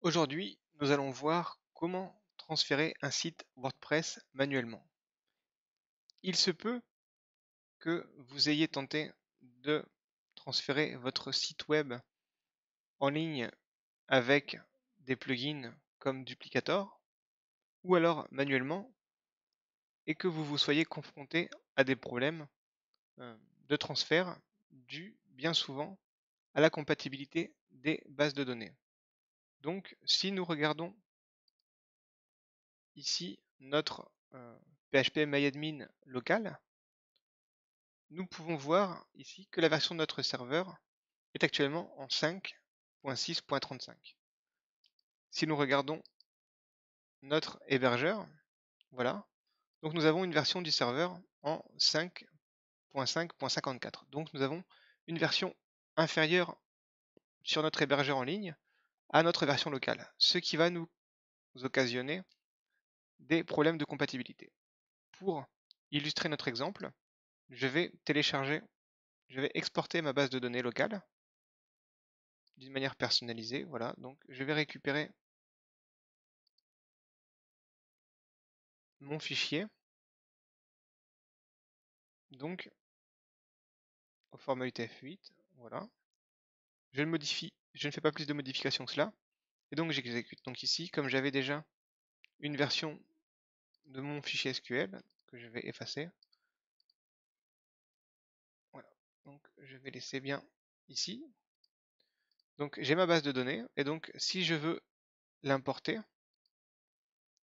Aujourd'hui, nous allons voir comment transférer un site WordPress manuellement. Il se peut que vous ayez tenté de transférer votre site web en ligne avec des plugins comme Duplicator ou alors manuellement et que vous vous soyez confronté à des problèmes euh, de transfert dus bien souvent à la compatibilité des bases de données. Donc, si nous regardons ici notre PHP local, nous pouvons voir ici que la version de notre serveur est actuellement en 5.6.35. Si nous regardons notre hébergeur, voilà, donc nous avons une version du serveur en 5.5.54. Donc nous avons une version inférieure sur notre hébergeur en ligne à notre version locale, ce qui va nous occasionner des problèmes de compatibilité. Pour illustrer notre exemple, je vais exporter ma base de données locale d'une manière personnalisée. Voilà, donc je vais récupérer mon fichier, donc au format UTF-8. Voilà, je le modifie, je ne fais pas plus de modifications que cela, et donc j'exécute. Donc ici, comme j'avais déjà une version de mon fichier SQL que je vais effacer, voilà, donc je vais laisser bien ici. Donc j'ai ma base de données, et donc si je veux l'importer,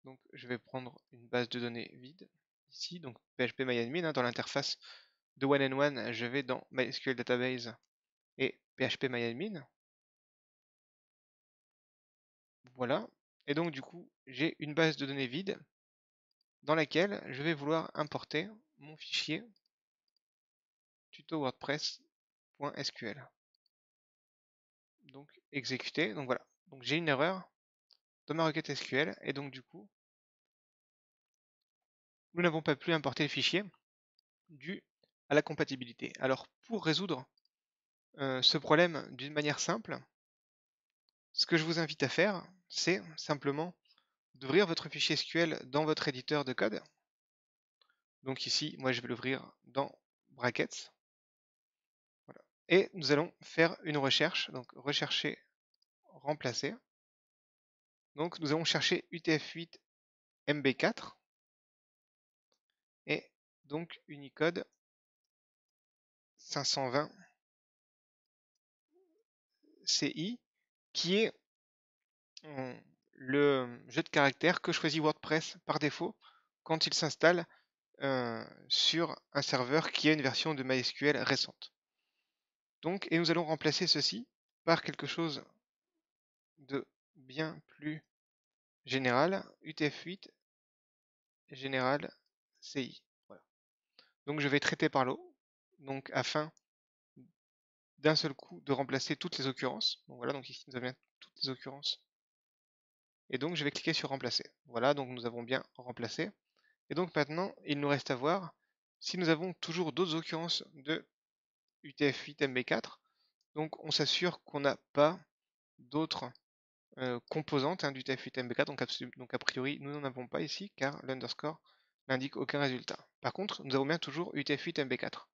donc je vais prendre une base de données vide ici, donc php-myadmin, dans l'interface de one and one, je vais dans MySQL Database et php-myadmin. Voilà. Et donc du coup, j'ai une base de données vide dans laquelle je vais vouloir importer mon fichier tuto WordPress.sql. Donc exécuter. Donc voilà. Donc j'ai une erreur dans ma requête SQL et donc du coup, nous n'avons pas pu importer le fichier dû à la compatibilité. Alors pour résoudre ce problème d'une manière simple, ce que je vous invite à faire, c'est simplement d'ouvrir votre fichier SQL dans votre éditeur de code. Donc ici, moi je vais l'ouvrir dans Brackets. Voilà. Et nous allons faire une recherche. Donc rechercher, remplacer. Donc nous allons chercher UTF-8 MB4 et donc Unicode 520 CI qui est le jeu de caractères que choisit WordPress par défaut quand il s'installe sur un serveur qui a une version de MySQL récente. Donc, et nous allons remplacer ceci par quelque chose de bien plus général, UTF-8 général CI. Voilà. Donc je vais traiter par l'eau, donc afin d'un seul coup de remplacer toutes les occurrences. Donc voilà, donc ici nous avons toutes les occurrences. Et donc je vais cliquer sur remplacer. Voilà, donc nous avons bien remplacé. Et donc maintenant, il nous reste à voir si nous avons toujours d'autres occurrences de UTF-8 MB4. Donc on s'assure qu'on n'a pas d'autres composantes d'UTF-8 MB4. Donc a priori, nous n'en avons pas ici car l'underscore n'indique aucun résultat. Par contre, nous avons bien toujours UTF-8 MB4.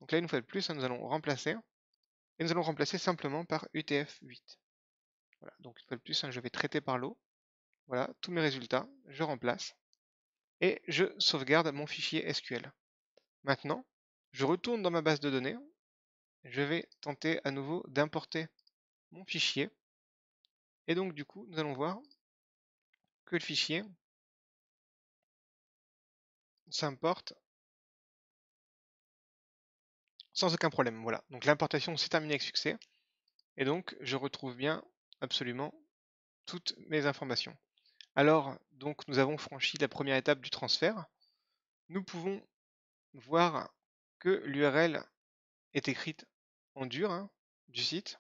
Donc là, une fois de plus, nous allons remplacer. Et nous allons remplacer simplement par UTF-8. Voilà, donc une fois de plus, je vais traiter par l'eau. Voilà, tous mes résultats, je remplace. Et je sauvegarde mon fichier SQL. Maintenant, je retourne dans ma base de données. Je vais tenter à nouveau d'importer mon fichier. Et donc du coup, nous allons voir que le fichier s'importe sans aucun problème. Voilà, donc l'importation s'est terminée avec succès. Et donc, je retrouve bien absolument toutes mes informations. Alors, donc, nous avons franchi la première étape du transfert. Nous pouvons voir que l'URL est écrite en dur du site.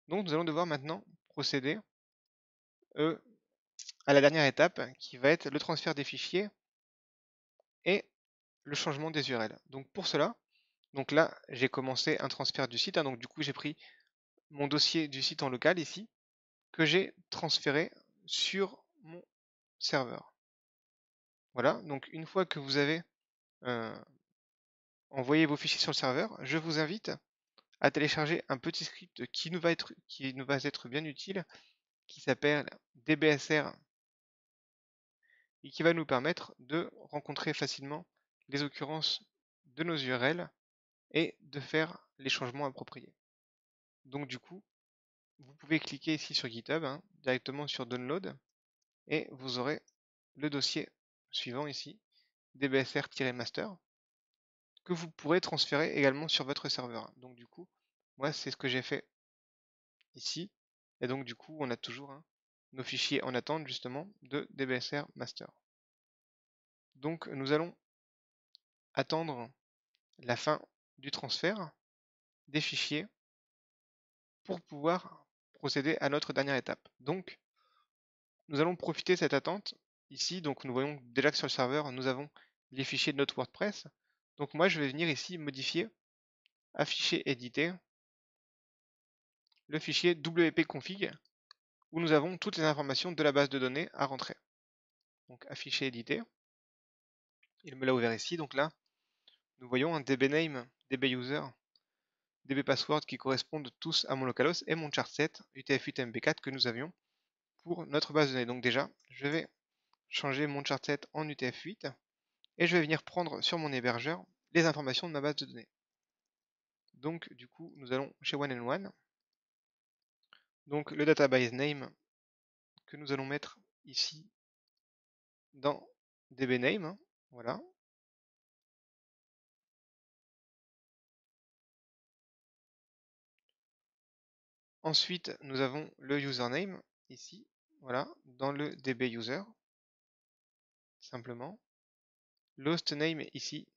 Donc nous allons devoir maintenant procéder à la dernière étape qui va être le transfert des fichiers et le changement des URL. Donc pour cela, donc là j'ai commencé un transfert du site, donc du coup j'ai pris mon dossier du site en local ici, que j'ai transféré sur mon serveur. Voilà, donc une fois que vous avez envoyé vos fichiers sur le serveur, je vous invite à télécharger un petit script qui nous va être bien utile, qui s'appelle dbsr et qui va nous permettre de rencontrer facilement les occurrences de nos URL et de faire les changements appropriés. Donc du coup, vous pouvez cliquer ici sur GitHub, directement sur Download, et vous aurez le dossier suivant ici, dbsr-master, que vous pourrez transférer également sur votre serveur. Donc du coup, moi c'est ce que j'ai fait ici, et donc du coup on a toujours nos fichiers en attente justement de dbsr master. Donc nous allons attendre la fin du transfert des fichiers pour pouvoir procéder à notre dernière étape. Donc nous allons profiter de cette attente ici. Donc nous voyons déjà que sur le serveur nous avons les fichiers de notre WordPress. Donc moi je vais venir ici modifier, afficher, éditer le fichier wp-config où nous avons toutes les informations de la base de données à rentrer. Donc afficher, éditer. Il me l'a ouvert ici. Donc là nous voyons un dbname, dbuser, dbpassword qui correspondent tous à mon localhost et mon charset UTF-8 MB4 que nous avions pour notre base de données. Donc déjà, je vais changer mon charset en UTF-8 et je vais venir prendre sur mon hébergeur les informations de ma base de données. Donc du coup, nous allons chez one-and-one. Donc le database name que nous allons mettre ici dans dbname, voilà. Ensuite, nous avons le username ici, voilà, dans le dbuser, simplement. L'hostname ici,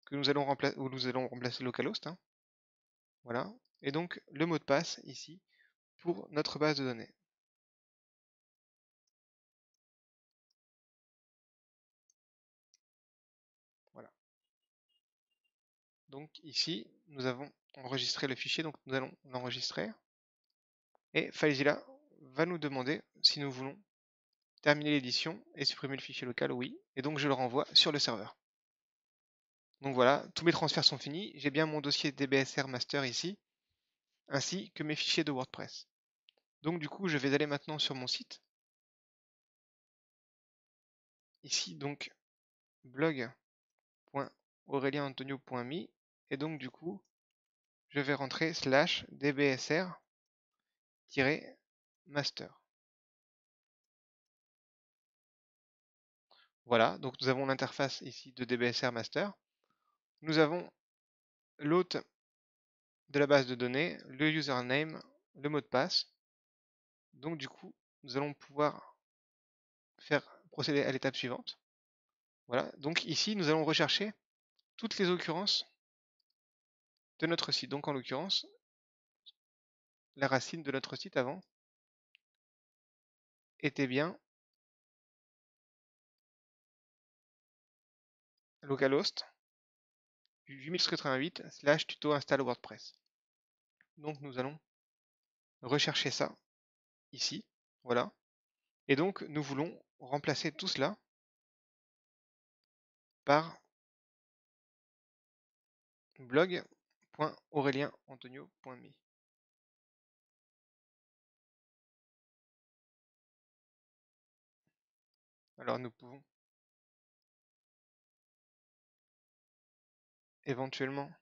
que nous allons remplacer, où nous allons remplacer localhost, voilà. Et donc le mot de passe ici pour notre base de données. Voilà. Donc ici, nous avons enregistré le fichier, donc nous allons l'enregistrer. Et FileZilla va nous demander si nous voulons terminer l'édition et supprimer le fichier local, oui. Et donc je le renvoie sur le serveur. Donc voilà, tous mes transferts sont finis. J'ai bien mon dossier dbsr master ici, ainsi que mes fichiers de WordPress. Donc du coup, je vais aller maintenant sur mon site. Ici, donc, blog.aurelienantonio.me. Et donc du coup, je vais rentrer /dbsr-master. Voilà, donc nous avons l'interface ici de dbsr master. Nous avons l'hôte de la base de données, le username, le mot de passe. Donc du coup, nous allons pouvoir procéder à l'étape suivante. Voilà, donc ici, nous allons rechercher toutes les occurrences de notre site. Donc en l'occurrence, la racine de notre site avant était bien localhost 8088/tuto install WordPress. Donc nous allons rechercher ça ici, voilà. Et donc nous voulons remplacer tout cela par blog.aurelienantonio.me. Alors nous pouvons éventuellement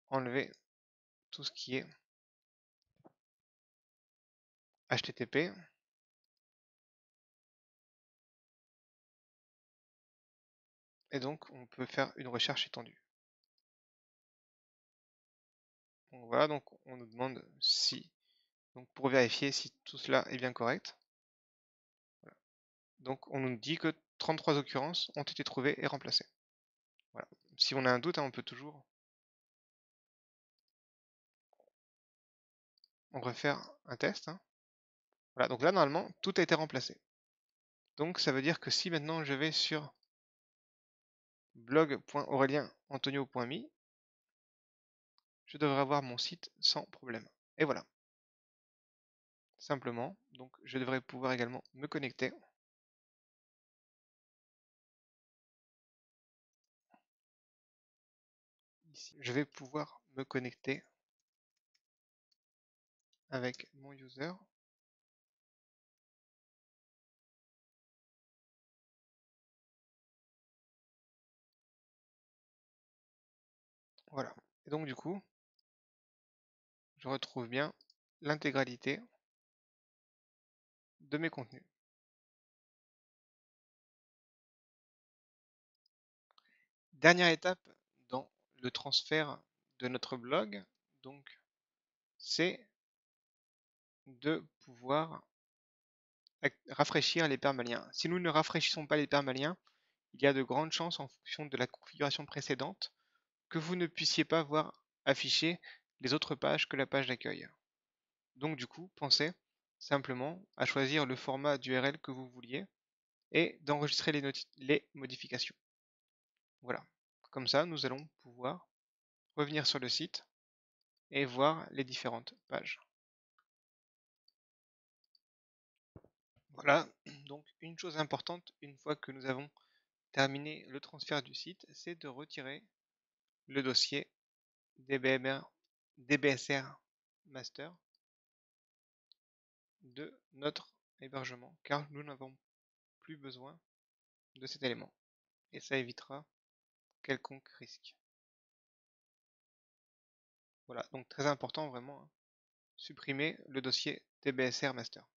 enlever tout ce qui est HTTP. Et donc on peut faire une recherche étendue. Donc voilà, donc on nous demande si, donc pour vérifier si tout cela est bien correct. Voilà. Donc on nous dit que 33 occurrences ont été trouvées et remplacées. Voilà. Si on a un doute, on peut toujours refaire un test. Voilà, donc là normalement tout a été remplacé. Donc ça veut dire que si maintenant je vais sur blog.aurelienantonio.me, je devrais avoir mon site sans problème. Et voilà. Simplement, donc je devrais pouvoir également me connecter. Ici, je vais pouvoir me connecter avec mon user. Voilà. Et donc du coup, je retrouve bien l'intégralité de mes contenus. Dernière étape dans le transfert de notre blog, donc, c'est de pouvoir rafraîchir les permaliens. Si nous ne rafraîchissons pas les permaliens, il y a de grandes chances en fonction de la configuration précédente que vous ne puissiez pas voir afficher les autres pages que la page d'accueil. Donc du coup, pensez simplement à choisir le format d'URL que vous vouliez et d'enregistrer les modifications. Voilà. Comme ça, nous allons pouvoir revenir sur le site et voir les différentes pages. Voilà, donc une chose importante, une fois que nous avons terminé le transfert du site, c'est de retirer le dossier DBSR master de notre hébergement, car nous n'avons plus besoin de cet élément. Et ça évitera quelconque risque. Voilà, donc très important vraiment, hein, supprimer le dossier DBSR master.